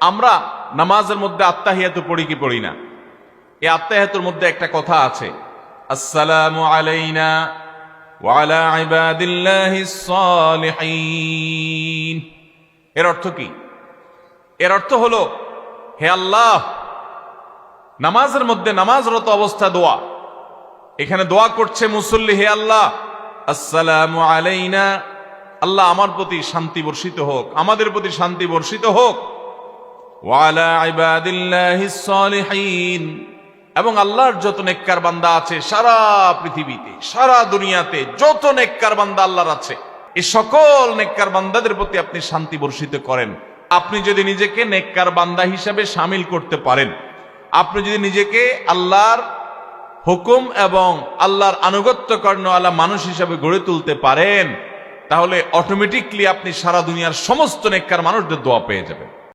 আমরা নামাজের মধ্যে আত্তাহিয়াতু পড়ি কি পড়ি না? এই আত্তাহিয়াতুর মধ্যে একটা কথা আছে, আসসালামু আলাইনা ওয়া আলা ইবাদিল্লাহিস সালিহিন। এর অর্থ কি? এর অর্থ হলো, হে আল্লাহ, নামাজের মধ্যে নামাজরত অবস্থা দোয়া, এখানে দোয়া করছে মুসল্লি, হে আল্লাহ আসসালামু আলাইনা, আল্লাহ আমার প্রতি শান্তি বর্ষিত হোক, আমাদের প্রতি শান্তি বর্ষিত হোক, ওয়া আলা ইবাদিল্লাহিস সালিহিন, এবং আল্লাহর যত নেককার বান্দা আছে সারা পৃথিবীতে, সারা দুনিয়াতে যত নেককার বান্দা আল্লাহর আছে, এই সকল নেককার বান্দাদের প্রতি আপনি শান্তি বর্ষিত করেন। আপনি যদি নিজেকে নেককার বান্দা হিসাবে শামিল করতে পারেন, আপনি যদি নিজেকে আল্লাহর হুকুম এবং আল্লাহর আনুগত্য কর্ণওয়ালা মানুষ হিসাবে গড়ে তুলতে পারেন, তাহলে অটোমেটিকলি আপনি সারা দুনিয়ার সমস্ত নেককার মানুষদের দোয়া পেয়ে যাবেন।